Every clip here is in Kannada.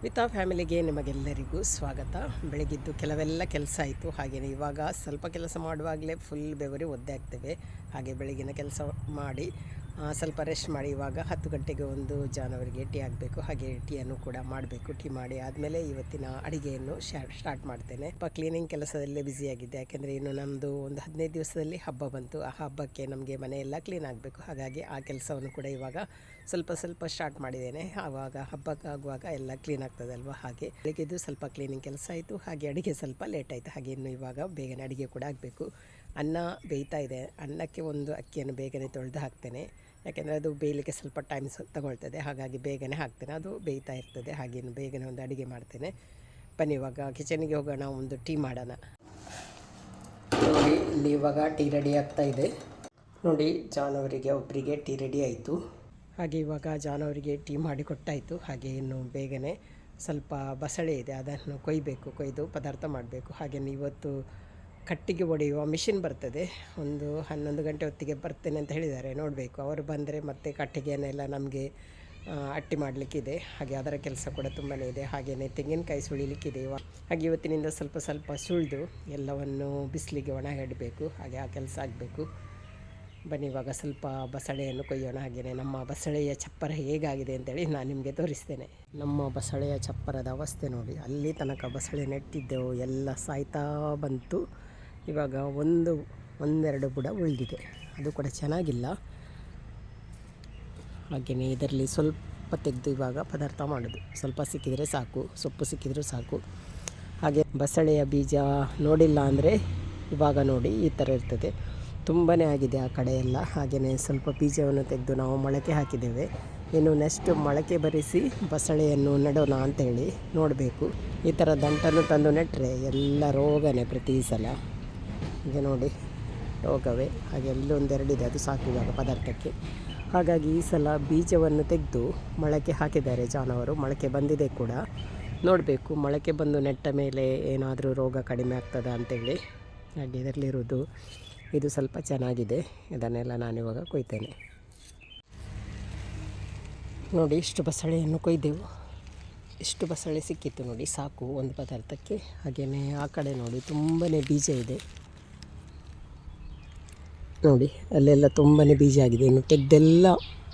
ವಿತಾ ಫ್ಯಾಮಿಲಿಗೆ ನಿಮಗೆಲ್ಲರಿಗೂ ಸ್ವಾಗತ. ಬೆಳಗಿದ್ದು ಕೆಲವೆಲ್ಲ ಕೆಲಸ ಆಯಿತು. ಹಾಗೆಯೇ ಇವಾಗ ಸ್ವಲ್ಪ ಕೆಲಸ ಮಾಡುವಾಗಲೇ ಫುಲ್ ಬೆವರಿ ಒದ್ದೆ ಆಗ್ತೇವೆ. ಹಾಗೆ ಬೆಳಗಿನ ಕೆಲಸ ಮಾಡಿ ಸ್ವಲ್ಪ ರೆಸ್ಟ್ ಮಾಡಿ ಇವಾಗ 10 ಗಂಟೆಗೆ ಒಂದು ಜಾನವರಿಗೆ ಟೀ ಆಗಬೇಕು. ಹಾಗೆ ಟೀಯನ್ನು ಕೂಡ ಮಾಡಬೇಕು. ಟೀ ಮಾಡಿ ಆದಮೇಲೆ ಇವತ್ತಿನ ಅಡುಗೆಯನ್ನು ಸ್ಟಾರ್ಟ್ ಮಾಡ್ತೇನೆ. ಕ್ಲೀನಿಂಗ್ ಕೆಲಸದಲ್ಲೇ ಬ್ಯುಸಿಯಾಗಿದ್ದೆ. ಯಾಕೆಂದರೆ ಇನ್ನು ನಮ್ಮದು ಒಂದು 15 ದಿವಸದಲ್ಲಿ ಹಬ್ಬ ಬಂತು. ಆ ಹಬ್ಬಕ್ಕೆ ನಮಗೆ ಮನೆಯೆಲ್ಲ ಕ್ಲೀನ್ ಆಗಬೇಕು. ಹಾಗಾಗಿ ಆ ಕೆಲಸವನ್ನು ಕೂಡ ಇವಾಗ ಸ್ವಲ್ಪ ಸ್ಟಾರ್ಟ್ ಮಾಡಿದ್ದೇನೆ. ಆವಾಗ ಹಬ್ಬಕ್ಕಾಗುವಾಗ ಎಲ್ಲ ಕ್ಲೀನ್ ಆಗ್ತದೆ ಅಲ್ವಾ. ಹಾಗೆ ಬೆಳಗ್ಗೆದು ಸ್ವಲ್ಪ ಕ್ಲೀನಿಂಗ್ ಕೆಲಸ ಆಯಿತು. ಹಾಗೆ ಅಡುಗೆ ಸ್ವಲ್ಪ ಲೇಟ್ ಆಯಿತು. ಹಾಗೆ ಇನ್ನು ಇವಾಗ ಬೇಗನೆ ಅಡುಗೆ ಕೂಡ ಆಗಬೇಕು. ಅನ್ನ ಬೇಯ್ತಾ ಇದೆ. ಅನ್ನಕ್ಕೆ ಒಂದು ಅಕ್ಕಿಯನ್ನು ಬೇಗನೆ ತೊಳೆದು ಹಾಕ್ತೇನೆ. ಯಾಕೆಂದರೆ ಅದು ಬೇಯಲಿಕ್ಕೆ ಸ್ವಲ್ಪ ಟೈಮ್ ತಗೊಳ್ತದೆ. ಹಾಗಾಗಿ ಬೇಗನೆ ಹಾಕ್ತೇನೆ. ಅದು ಬೇಯ್ತಾ ಇರ್ತದೆ. ಹಾಗೇನು ಬೇಗನೆ ಒಂದು ಅಡುಗೆ ಮಾಡ್ತೇನೆ. ಬನ್ನಿ ಇವಾಗ ಕಿಚನಿಗೆ ಹೋಗೋಣ, ಒಂದು ಟೀ ಮಾಡೋಣ. ನೋಡಿ ಇಲ್ಲಿ ಇವಾಗ ಟೀ ರೆಡಿ ಆಗ್ತಾ ಇದೆ. ನೋಡಿ ಜಾನವರಿಗೆ ಒಬ್ಬರಿಗೆ ಟೀ ರೆಡಿ ಆಯಿತು. ಹಾಗೆ ಇವಾಗ ಜಾನವರಿಗೆ ಟೀ ಮಾಡಿ ಕೊಟ್ಟಾಯಿತು. ಹಾಗೆ ಇನ್ನು ಬೇಗನೆ ಸ್ವಲ್ಪ ಬಸಳೆ ಇದೆ, ಅದನ್ನು ಕೊಯ್ದು ಪದಾರ್ಥ ಮಾಡಬೇಕು. ಹಾಗೆಯೇ ಇವತ್ತು ಕಟ್ಟಿಗೆ ಒಡೆಯುವ ಮಿಷಿನ್ ಬರ್ತದೆ. ಒಂದು 11 ಗಂಟೆ ಹೊತ್ತಿಗೆ ಬರ್ತೇನೆ ಅಂತ ಹೇಳಿದ್ದಾರೆ. ನೋಡಬೇಕು, ಅವರು ಬಂದರೆ ಮತ್ತೆ ಕಟ್ಟಿಗೆಯನ್ನೆಲ್ಲ ನಮಗೆ ಅಟ್ಟಿ ಮಾಡಲಿಕ್ಕಿದೆ. ಹಾಗೆ ಅದರ ಕೆಲಸ ಕೂಡ ತುಂಬಾ ಇದೆ. ಹಾಗೆಯೇ ತೆಂಗಿನಕಾಯಿ ಸುಳಿಲಿಕ್ಕಿದೆ. ಹಾಗೆ ಇವತ್ತಿನಿಂದ ಸ್ವಲ್ಪ ಸುಳಿದು ಎಲ್ಲವನ್ನು ಬಿಸಿಲಿಗೆ ಒಣ ಇಡಬೇಕು. ಹಾಗೆ ಆ ಕೆಲಸ ಆಗಬೇಕು. ಬನ್ನಿ ಇವಾಗ ಸ್ವಲ್ಪ ಬಸಳೆಯನ್ನು ಕೊಯ್ಯೋಣ. ಹಾಗೆಯೇ ನಮ್ಮ ಬಸಳೆಯ ಚಪ್ಪರ ಹೇಗಾಗಿದೆ ಅಂತೇಳಿ ನಾನು ನಿಮಗೆ ತೋರಿಸ್ತೇನೆ. ನಮ್ಮ ಬಸಳೆಯ ಚಪ್ಪರದ ಅವಸ್ಥೆ ನೋಡಿ. ಅಲ್ಲಿ ತನಕ ಬಸಳೆ ನೆಟ್ಟಿದ್ದೆವು, ಎಲ್ಲ ಸಾಯ್ತಾ ಬಂತು. ಇವಾಗ ಒಂದೆರಡು ಬುಡ ಉಳಿದಿದೆ, ಅದು ಕೂಡ ಚೆನ್ನಾಗಿಲ್ಲ. ಹಾಗೆಯೇ ಇದರಲ್ಲಿ ಸ್ವಲ್ಪ ತೆಗೆದು ಇವಾಗ ಪದಾರ್ಥ ಮಾಡೋದು. ಸ್ವಲ್ಪ ಸಿಕ್ಕಿದರೆ ಸಾಕು, ಸೊಪ್ಪು ಸಿಕ್ಕಿದರೂ ಸಾಕು. ಹಾಗೆ ಬಸಳೆಯ ಬೀಜ ನೋಡಿಲ್ಲ ಅಂದರೆ ಇವಾಗ ನೋಡಿ ಈ ಥರ ಇರ್ತದೆ. ತುಂಬಾ ಆಗಿದೆ ಆ ಕಡೆ ಎಲ್ಲ. ಹಾಗೆಯೇ ಸ್ವಲ್ಪ ಬೀಜವನ್ನು ತೆಗೆದು ನಾವು ಮೊಳಕೆ ಹಾಕಿದ್ದೇವೆ. ಇನ್ನು ನೆಕ್ಸ್ಟ್ ಮೊಳಕೆ ಬರಿಸಿ ಬಸಳೆಯನ್ನು ನೆಡೋಣ ಅಂತೇಳಿ ನೋಡಬೇಕು. ಈ ಥರ ದಂಟನ್ನು ತಂದು ನೆಟ್ಟರೆ ಎಲ್ಲ ರೋಗನೇ ಪ್ರತಿ ಸಲ. ಈಗ ನೋಡಿ ರೋಗವೇ. ಹಾಗೆ ಎಲ್ಲೊಂದೆರಡಿದೆ, ಅದು ಸಾಕು ಇವಾಗ ಪದಾರ್ಥಕ್ಕೆ. ಹಾಗಾಗಿ ಈ ಸಲ ಬೀಜವನ್ನು ತೆಗೆದು ಮೊಳಕೆ ಹಾಕಿದ್ದಾರೆ ಜಾನವರು. ಮೊಳಕೆ ಬಂದಿದೆ ಕೂಡ. ನೋಡಬೇಕು ಮೊಳಕೆ ಬಂದು ನೆಟ್ಟ ಮೇಲೆ ಏನಾದರೂ ರೋಗ ಕಡಿಮೆ ಆಗ್ತದಾ ಅಂತೇಳಿ. ಹಾಗೆ ಇದರಲ್ಲಿರೋದು ಇದು ಸ್ವಲ್ಪ ಚೆನ್ನಾಗಿದೆ. ಇದನ್ನೆಲ್ಲ ನಾನಿವಾಗ ಕೊಯ್ತೇನೆ. ನೋಡಿ ಇಷ್ಟು ಬಸಳೆಯನ್ನು ಕೊಯ್ದೆವು. ಇಷ್ಟು ಬಸಳೆ ಸಿಕ್ಕಿತ್ತು ನೋಡಿ, ಸಾಕು ಒಂದು ಪದಾರ್ಥಕ್ಕೆ. ಹಾಗೆಯೇ ಆ ಕಡೆ ನೋಡಿ ತುಂಬಾ ಬೀಜ ಇದೆ. ನೋಡಿ ಅಲ್ಲೆಲ್ಲ ತುಂಬಾ ಬೀಜ ಆಗಿದೆ. ಇನ್ನು ತೆಗೆದೆಲ್ಲ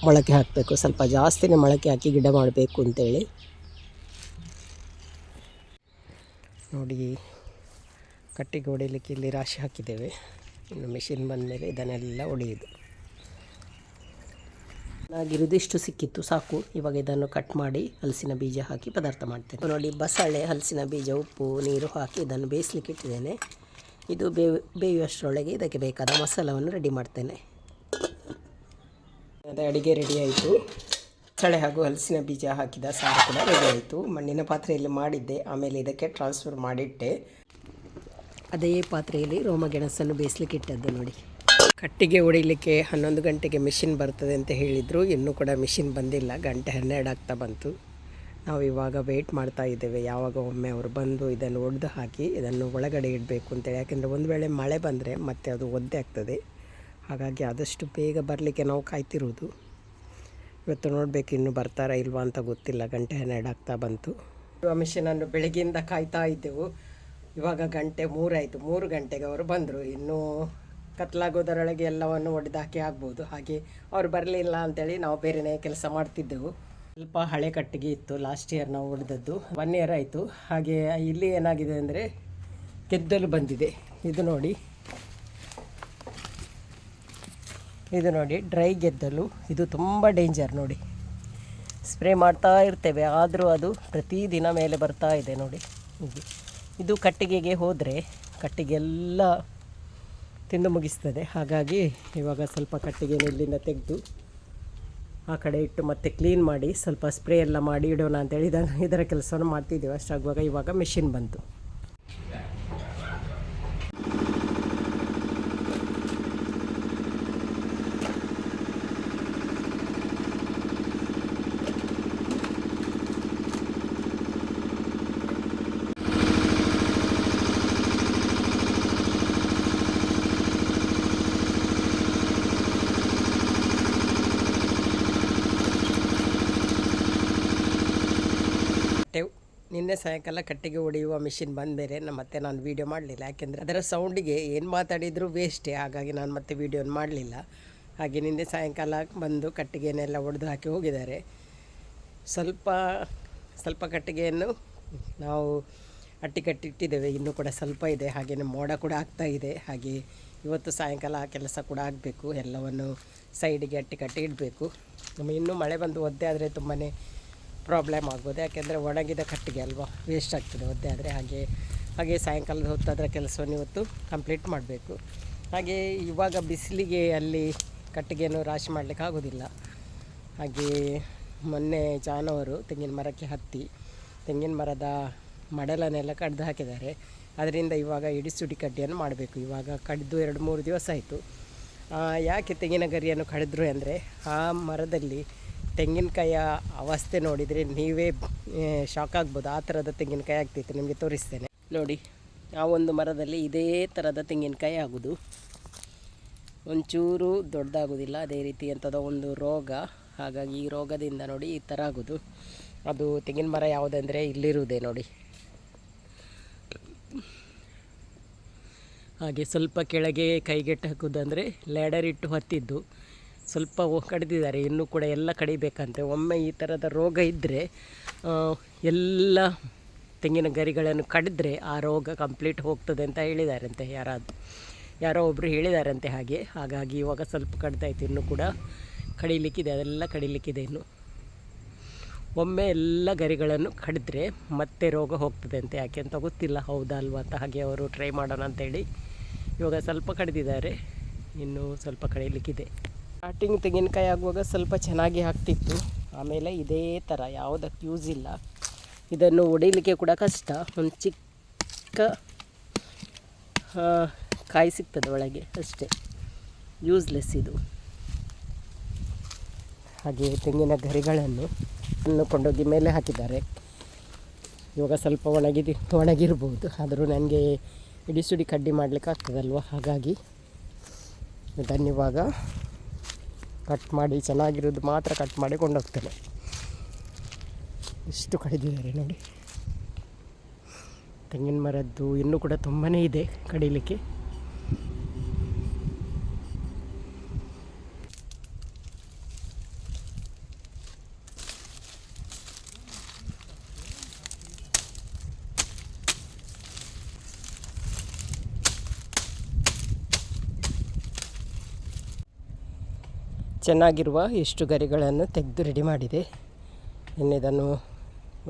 ಮೊಳಕೆ ಹಾಕಬೇಕು. ಸ್ವಲ್ಪ ಜಾಸ್ತಿನೇ ಮೊಳಕೆ ಹಾಕಿ ಗಿಡ ಮಾಡಬೇಕು ಅಂತೇಳಿ. ನೋಡಿ ಕಟ್ಟಿಗೆ ಹೊಡೆಯಲಿಕ್ಕೆ ಇಲ್ಲಿ ರಾಶಿ ಹಾಕಿದ್ದೇವೆ. ಇನ್ನು ಮಿಷಿನ್ ಬಂದ ಮೇಲೆ ಇದನ್ನೆಲ್ಲ ಹೊಡೆಯೋದು. ಚೆನ್ನಾಗಿರೋದು ಇಷ್ಟು ಸಿಕ್ಕಿತ್ತು, ಸಾಕು. ಇವಾಗ ಇದನ್ನು ಕಟ್ ಮಾಡಿ ಹಲಸಿನ ಬೀಜ ಹಾಕಿ ಪದಾರ್ಥ ಮಾಡ್ತೇನೆ. ನೋಡಿ ಬಸಳೆ, ಹಲಸಿನ ಬೀಜ, ಉಪ್ಪು, ನೀರು ಹಾಕಿ ಇದನ್ನು ಬೇಯಿಸ್ಲಿಕ್ಕೆ ಇಟ್ಟಿದ್ದೇನೆ. ಇದು ಬೇಯುವಷ್ಟರೊಳಗೆ ಇದಕ್ಕೆ ಬೇಕಾದ ಮಸಾಲವನ್ನು ರೆಡಿ ಮಾಡ್ತೇನೆ. ಅದೇ ಅಡುಗೆ ರೆಡಿ ಆಯಿತು. ಬಸಳೆ ಹಾಗೂ ಹಲಸಿನ ಬೀಜ ಹಾಕಿದ ಸಾರು ಕೂಡ ರೆಡಿ ಆಯಿತು. ಮಣ್ಣಿನ ಪಾತ್ರೆಯಲ್ಲಿ ಮಾಡಿದ್ದೆ, ಆಮೇಲೆ ಇದಕ್ಕೆ ಟ್ರಾನ್ಸ್ಫರ್ ಮಾಡಿಟ್ಟೆ. ಅದೇ ಪಾತ್ರೆಯಲ್ಲಿ ರೋಮಗೆಣಸನ್ನು ಬೇಯಿಸ್ಲಿಕ್ಕೆ ಇಟ್ಟದ್ದು ನೋಡಿ. ಕಟ್ಟಿಗೆ ಹೊಡಿಲಿಕ್ಕೆ 11 ಗಂಟೆಗೆ ಮಿಷಿನ್ ಬರ್ತದೆ ಅಂತ ಹೇಳಿದರು. ಇನ್ನೂ ಕೂಡ ಮಿಷಿನ್ ಬಂದಿಲ್ಲ. 12 ಆಗ್ತಾ ಬಂತು. ನಾವು ಇವಾಗ ವೆಯ್ಟ್ ಮಾಡ್ತಾ ಇದ್ದೇವೆ, ಯಾವಾಗ ಒಮ್ಮೆ ಅವರು ಬಂದು ಇದನ್ನು ಒಡೆದು ಹಾಕಿ ಇದನ್ನು ಒಳಗಡೆ ಇಡಬೇಕು ಅಂತೇಳಿ. ಯಾಕೆಂದರೆ ಒಂದು ವೇಳೆ ಮಳೆ ಬಂದರೆ ಮತ್ತೆ ಅದು ಒದ್ದೆ ಆಗ್ತದೆ. ಹಾಗಾಗಿ ಆದಷ್ಟು ಬೇಗ ಬರಲಿಕ್ಕೆ ನಾವು ಕಾಯ್ತಿರೋದು. ಇವತ್ತು ನೋಡಬೇಕು ಇನ್ನೂ ಬರ್ತಾರಾ ಇಲ್ವಾ ಅಂತ ಗೊತ್ತಿಲ್ಲ. 12 ಆಗ್ತಾ ಬಂತು. ಆ ಮಿಷಿನನ್ನು ಬೆಳಗ್ಗೆಯಿಂದ ಕಾಯ್ತಾ ಇದ್ದೆವು. ಇವಾಗ 3 ಆಯಿತು. 3 ಗಂಟೆಗೆ ಅವರು ಬಂದರು. ಇನ್ನೂ ಕತ್ಲಾಗೋದರೊಳಗೆ ಎಲ್ಲವನ್ನು ಒಡೆದು ಹಾಕಿ ಆಗ್ಬೋದು. ಹಾಗೆ ಅವರು ಬರಲಿಲ್ಲ ಅಂಥೇಳಿ ನಾವು ಬೇರೆಯೇ ಕೆಲಸ ಮಾಡ್ತಿದ್ದೆವು. ಸ್ವಲ್ಪ ಹಳೆ ಕಟ್ಟಿಗೆ ಇತ್ತು, ಲಾಸ್ಟ್ ಇಯರ್ ನಾವು ಹೊಡೆದದ್ದು. 1 ಇಯರ್ ಆಯಿತು. ಹಾಗೆ ಇಲ್ಲಿ ಏನಾಗಿದೆ ಅಂದರೆ ಗೆದ್ದಲು ಬಂದಿದೆ. ಇದು ನೋಡಿ ಡ್ರೈ ಗೆದ್ದಲು. ಇದು ತುಂಬ ಡೇಂಜರ್ ನೋಡಿ. ಸ್ಪ್ರೇ ಮಾಡ್ತಾ ಇರ್ತೇವೆ, ಆದರೂ ಅದು ಪ್ರತಿದಿನ ಮೇಲೆ ಬರ್ತಾ ಇದೆ ನೋಡಿ. ಇದು ಕಟ್ಟಿಗೆಗೆ ಹೋದರೆ ಕಟ್ಟಿಗೆಲ್ಲ ತಿಂದು ಮುಗಿಸ್ತದೆ. ಹಾಗಾಗಿ ಇವಾಗ ಸ್ವಲ್ಪ ಕಟ್ಟಿಗೆನ ಇಲ್ಲಿಂದ ತೆಗೆದು ಆ ಕಡೆ ಇಟ್ಟು ಮತ್ತೆ ಕ್ಲೀನ್ ಮಾಡಿ ಸ್ವಲ್ಪ ಸ್ಪ್ರೇ ಎಲ್ಲ ಮಾಡಿ ಇಡೋಣ ಅಂತೇಳಿ ಇದರ ಕೆಲಸವನ್ನು ಮಾಡ್ತಿದ್ದೇವೆ. ಅಷ್ಟಾಗುವಾಗ ಇವಾಗ ಮಿಷಿನ್ ಬಂತು. ನಿನ್ನೆ ಸಾಯಂಕಾಲ ಕಟ್ಟಿಗೆ ಹೊಡೆಯುವ ಮಿಷಿನ್ ಬಂದ ಮೇಲೆ ಮತ್ತೆ ನಾನು ವೀಡಿಯೋ ಮಾಡಲಿಲ್ಲ, ಯಾಕೆಂದರೆ ಅದರ ಸೌಂಡಿಗೆ ಏನು ಮಾತಾಡಿದರೂ ವೇಸ್ಟೇ, ಹಾಗಾಗಿ ನಾನು ಮತ್ತೆ ವೀಡಿಯೋನ ಮಾಡಲಿಲ್ಲ. ಹಾಗೆ ನಿನ್ನೆ ಸಾಯಂಕಾಲ ಬಂದು ಕಟ್ಟಿಗೆನೆಲ್ಲ ಒಡೆದು ಹಾಕಿ ಹೋಗಿದ್ದಾರೆ. ಸ್ವಲ್ಪ ಕಟ್ಟಿಗೆಯನ್ನು ನಾವು ಕಟ್ಟಿಟ್ಟಿದ್ದೇವೆ, ಇನ್ನೂ ಕೂಡ ಸ್ವಲ್ಪ ಇದೆ. ಹಾಗೆಯೇ ಮೋಡ ಕೂಡ ಆಗ್ತಾಯಿದೆ. ಹಾಗೆ ಇವತ್ತು ಸಾಯಂಕಾಲ ಆ ಕೆಲಸ ಕೂಡ ಆಗಬೇಕು, ಎಲ್ಲವನ್ನು ಸೈಡಿಗೆ ಕಟ್ಟಿ ಇಡಬೇಕು. ನಮಗೆ ಇನ್ನೂ ಮಳೆ ಬಂದು ಒದ್ದೆ ಆದರೆ ತುಂಬಾ ಪ್ರಾಬ್ಲಮ್ ಆಗ್ಬೋದು, ಯಾಕೆಂದರೆ ಒಣಗಿದ ಕಟ್ಟಿಗೆ ಅಲ್ವಾ, ವೇಸ್ಟ್ ಆಗ್ತದೆ ಒದ್ದೆ ಆದರೆ. ಹಾಗೆ ಸಾಯಂಕಾಲದ ಹೊತ್ತು ಅದರ ಕೆಲಸವನ್ನು ಇವತ್ತು ಕಂಪ್ಲೀಟ್ ಮಾಡಬೇಕು. ಹಾಗೆ ಇವಾಗ ಬಿಸಿಲಿಗೆ ಅಲ್ಲಿ ಕಟ್ಟಿಗೆಯನ್ನು ರಾಶಿ ಮಾಡಲಿಕ್ಕೆ ಆಗೋದಿಲ್ಲ. ಹಾಗೆ ಮೊನ್ನೆ ಜಾನವರು ತೆಂಗಿನ ಮರಕ್ಕೆ ಹತ್ತಿ ತೆಂಗಿನ ಮರದ ಮಡಲನ್ನೆಲ್ಲ ಕಡ್ದು ಹಾಕಿದ್ದಾರೆ. ಅದರಿಂದ ಇವಾಗ ಇಡಿಸುಡಿ ಕಡ್ಡಿಯನ್ನು ಮಾಡಬೇಕು. ಇವಾಗ ಕಡಿದು 2-3 ದಿವಸ ಆಯಿತು. ಯಾಕೆ ತೆಂಗಿನ ಗರಿಯನ್ನು ಕಡಿದ್ರು ಅಂದರೆ, ಆ ಮರದಲ್ಲಿ ತೆಂಗಿನಕಾಯಿಯ ಅವಸ್ಥೆ ನೋಡಿದರೆ ನೀವೇ ಶಾಕ್ ಆಗ್ಬೋದು. ಆ ಥರದ ತೆಂಗಿನಕಾಯಿ ಆಗ್ತಿತ್ತು. ನಿಮಗೆ ತೋರಿಸ್ತೇನೆ ನೋಡಿ. ಆ ಒಂದು ಮರದಲ್ಲಿ ಇದೇ ಥರದ ತೆಂಗಿನಕಾಯಿ ಆಗೋದು, ಒಂಚೂರು ದೊಡ್ಡದಾಗೋದಿಲ್ಲ. ಅದೇ ರೀತಿ ಎಂಥದೋ ಒಂದು ರೋಗ, ಹಾಗಾಗಿ ಈ ರೋಗದಿಂದ ನೋಡಿ ಈ ಥರ ಆಗೋದು. ಅದು ತೆಂಗಿನ ಮರ ಯಾವುದಂದರೆ ಇಲ್ಲಿರುವುದೇ ನೋಡಿ. ಹಾಗೆ ಸ್ವಲ್ಪ ಕೆಳಗೆ ಕೈಗೆಟ್ಟು ಹಾಕೋದಂದರೆ ಲ್ಯಾಡರ್ ಇಟ್ಟು ಹತ್ತಿದ್ದು ಸ್ವಲ್ಪ ಕಡಿದಿದ್ದಾರೆ. ಇನ್ನೂ ಕೂಡ ಎಲ್ಲ ಕಡಿಬೇಕಂತೆ. ಒಮ್ಮೆ ಈ ಥರದ ರೋಗ ಇದ್ದರೆ ಎಲ್ಲ ತೆಂಗಿನ ಗರಿಗಳನ್ನು ಕಡಿದ್ರೆ ಆ ರೋಗ ಕಂಪ್ಲೀಟ್ ಹೋಗ್ತದೆ ಅಂತ ಹೇಳಿದಾರಂತೆ. ಯಾರೋ ಒಬ್ಬರು ಹೇಳಿದಾರಂತೆ ಹಾಗಾಗಿ ಇವಾಗ ಸ್ವಲ್ಪ ಕಡ್ದಾಯ್ತು. ಇನ್ನೂ ಕೂಡ ಕಡಿಲಿಕ್ಕಿದೆ, ಅದೆಲ್ಲ ಕಡಿಲಿಕ್ಕಿದೆ. ಇನ್ನು ಒಮ್ಮೆ ಎಲ್ಲ ಗರಿಗಳನ್ನು ಕಡಿದ್ರೆ ಮತ್ತೆ ರೋಗ ಹೋಗ್ತದೆ ಅಂತೆ. ಯಾಕೆ ಅಂತ ಗೊತ್ತಿಲ್ಲ, ಹೌದಾ ಅಲ್ವಾ ಅಂತ. ಹಾಗೆ ಅವರು ಟ್ರೈ ಮಾಡೋಣ ಅಂತೇಳಿ ಇವಾಗ ಸ್ವಲ್ಪ ಕಡಿದಿದ್ದಾರೆ, ಇನ್ನೂ ಸ್ವಲ್ಪ ಕಡಿಲಿಕ್ಕಿದೆ. ಸ್ಟಾರ್ಟಿಂಗ್ ತೆಂಗಿನಕಾಯಿ ಆಗುವಾಗ ಸ್ವಲ್ಪ ಚೆನ್ನಾಗಿ ಆಗ್ತಿತ್ತು. ಆಮೇಲೆ ಇದೇ ಥರ ಯಾವುದಕ್ಕೆ ಯೂಸ್ ಇಲ್ಲ. ಇದನ್ನು ಹೊಡಿಲಿಕ್ಕೆ ಕೂಡ ಕಷ್ಟ. ಒಂದು ಚಿಕ್ಕ ಕಾಯಿ ಸಿಗ್ತದೆ ಒಳಗೆ ಅಷ್ಟೇ, ಯೂಸ್ಲೆಸ್ ಇದು. ಹಾಗೆ ತೆಂಗಿನ ಗರಿಗಳನ್ನು ಕೊಂಡೋಗಿ ಮೇಲೆ ಹಾಕಿದ್ದಾರೆ. ಇವಾಗ ಸ್ವಲ್ಪ ಒಣಗಿರ್ಬೋದು, ಆದರೂ ನನಗೆ ಇಡಿಸುಡಿ ಕಡ್ಡಿ ಮಾಡಲಿಕ್ಕೆ ಆಗ್ತದಲ್ವ, ಹಾಗಾಗಿ ಇದನ್ನಿವಾಗ ಕಟ್ ಮಾಡಿ ಚೆನ್ನಾಗಿರೋದು ಮಾತ್ರ ಕಟ್ ಮಾಡಿ ಕೊಂಡೋಗ್ತೇನೆ. ಇಷ್ಟು ಕಡಿದಿದ್ದಾರೆ ನೋಡಿ. ತೆಂಗಿನ ಮರದ್ದು ಇನ್ನೂ ಕೂಡ ತುಂಬಾ ಇದೆ ಕಡಿಲಿಕ್ಕೆ. ಚೆನ್ನಾಗಿರುವ ಎಷ್ಟು ಗರಿಗಳನ್ನು ತೆಗೆದು ರೆಡಿ ಮಾಡಿದೆ. ಇನ್ನು ಇದನ್ನು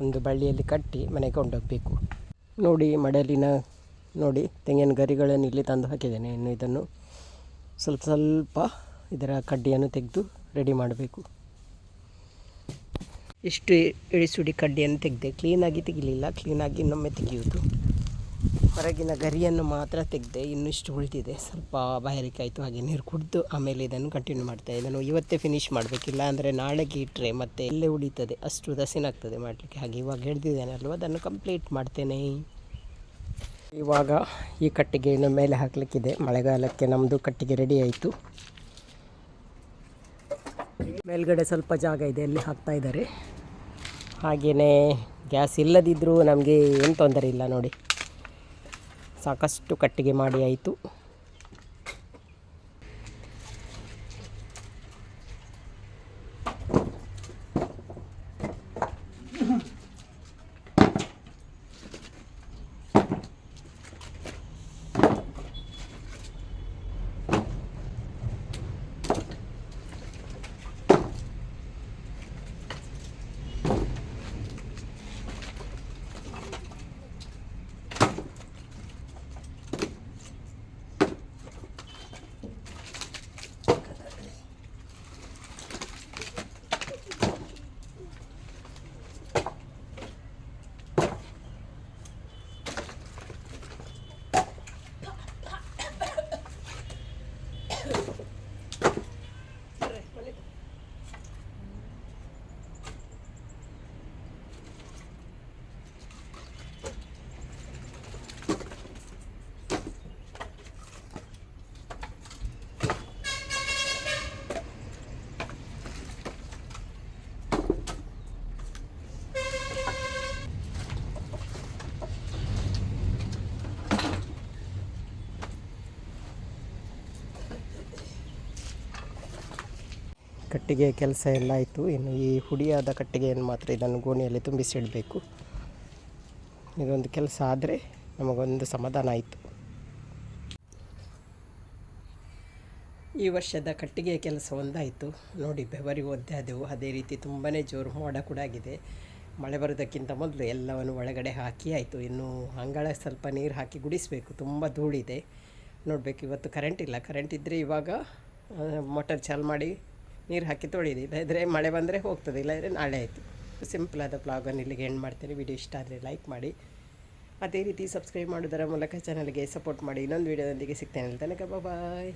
ಒಂದು ಬಳ್ಳಿಯಲ್ಲಿ ಕಟ್ಟಿ ಮನೆಗೆ ಕೊಂಡೋಗಬೇಕು. ನೋಡಿ ನೋಡಿ ತೆಂಗಿನ ಗರಿಗಳನ್ನು ಇಲ್ಲಿ ತಂದು ಹಾಕಿದ್ದೇನೆ. ಇನ್ನು ಇದನ್ನು ಸ್ವಲ್ಪ ಇದರ ಕಡ್ಡಿಯನ್ನು ತೆಗೆದು ರೆಡಿ ಮಾಡಬೇಕು. ಇಷ್ಟು ಇಳಿಸುಡಿ ಕಡ್ಡಿಯನ್ನು ತೆಗೆದೆ. ಕ್ಲೀನಾಗಿ ತೆಗಿಲಿಲ್ಲ, ಕ್ಲೀನಾಗಿ ಇನ್ನೊಮ್ಮೆ ತೆಗೆಯುವುದು. ಹೊರಗಿನ ಗರಿಯನ್ನು ಮಾತ್ರ ತೆಗೆದೆ, ಇನ್ನಿಷ್ಟು ಉಳಿದಿದೆ. ಸ್ವಲ್ಪ ಬಾಯಾರಿಕೆ ಆಯಿತು, ಹಾಗೆ ನೀರು ಕುಡಿದು ಆಮೇಲೆ ಇದನ್ನು ಕಂಟಿನ್ಯೂ ಮಾಡ್ತೇನೆ. ಇದನ್ನು ಇವತ್ತೇ ಫಿನಿಷ್ ಮಾಡಬೇಕಿಲ್ಲ ಅಂದರೆ ನಾಳೆಗೆ ಇಟ್ಟರೆ ಮತ್ತೆ ಎಲ್ಲೇ ಉಳಿತದೆ, ಅಷ್ಟು ದಸಿನಾಗ್ತದೆ ಮಾಡಲಿಕ್ಕೆ. ಹಾಗೆ ಇವಾಗ ಹಿಡ್ದಿದ್ದೇನೆ ಅಲ್ವ, ಅದನ್ನು ಕಂಪ್ಲೀಟ್ ಮಾಡ್ತೇನೆ. ಇವಾಗ ಈ ಕಟ್ಟಿಗೆಯನ್ನು ಮೇಲೆ ಹಾಕಲಿಕ್ಕಿದೆ. ಮಳೆಗಾಲಕ್ಕೆ ನಮ್ಮದು ಕಟ್ಟಿಗೆ ರೆಡಿ ಆಯಿತು. ಮೇಲ್ಗಡೆ ಸ್ವಲ್ಪ ಜಾಗ ಇದೆ, ಅಲ್ಲಿ ಹಾಕ್ತಾ ಇದ್ದಾರೆ. ಹಾಗೆಯೇ ಗ್ಯಾಸ್ ಇಲ್ಲದಿದ್ದರೂ ನಮಗೆ ಏನು ತೊಂದರೆ ಇಲ್ಲ ನೋಡಿ. ಸಾಕಷ್ಟು ಕಟ್ಟಿಗೆ ಮಾಡಿ ಆಯಿತು. ಕಟ್ಟಿಗೆ ಕೆಲಸ ಎಲ್ಲ ಆಯಿತು. ಇನ್ನು ಈ ಹುಡಿಯಾದ ಕಟ್ಟಿಗೆಯನ್ನು ಮಾತ್ರ ಇದನ್ನು ಗೋಣಿಯಲ್ಲಿ ತುಂಬಿಸಿಡಬೇಕು. ಇದೊಂದು ಕೆಲಸ ಆದರೆ ನಮಗೊಂದು ಸಮಾಧಾನ ಆಯಿತು. ಈ ವರ್ಷದ ಕಟ್ಟಿಗೆ ಕೆಲಸ ಒಂದಾಯಿತು ನೋಡಿ. ಬೆವರಿಗೆ ಒದ್ದೆ ಆದೆವು. ಅದೇ ರೀತಿ ತುಂಬಾ ಜೋರು ಮೋಡ ಕೂಡ ಆಗಿದೆ. ಮಳೆ ಬರೋದಕ್ಕಿಂತ ಮೊದಲು ಎಲ್ಲವನ್ನು ಒಳಗಡೆ ಹಾಕಿ ಆಯಿತು. ಇನ್ನು ಅಂಗಳ ಸ್ವಲ್ಪ ನೀರು ಹಾಕಿ ಗುಡಿಸಬೇಕು. ತುಂಬ ಧೂಳಿದೆ. ನೋಡಬೇಕು. ಇವತ್ತು ಕರೆಂಟ್ ಇಲ್ಲ. ಕರೆಂಟ್ ಇದ್ದರೆ ಇವಾಗ ಮೋಟರ್ ಚಾಲು ಮಾಡಿ ನೀರು ಹಾಕಿ ತೊಳೆಯಿದೆ. ಇಲ್ಲದ್ರೆ ಮಳೆ ಬಂದರೆ ಹೋಗ್ತದೆ, ಇಲ್ಲಾಂದರೆ ನಾಳೆ ಆಯಿತು. ಸಿಂಪಲಾದ ಬ್ಲಾಗನ್ನು ಇಲ್ಲಿಗೆ ಎಂಡ್ ಮಾಡ್ತೇನೆ. ವಿಡಿಯೋ ಇಷ್ಟ ಆದರೆ ಲೈಕ್ ಮಾಡಿ, ಅದೇ ರೀತಿ ಸಬ್ಸ್ಕ್ರೈಬ್ ಮಾಡೋದರ ಮೂಲಕ ಚಾನಲ್ಗೆ ಸಪೋರ್ಟ್ ಮಾಡಿ. ಇನ್ನೊಂದು ವಿಡಿಯೋದೊಂದಿಗೆ ಸಿಗ್ತೇನೆ. ತನಕ ಬಾಯ್.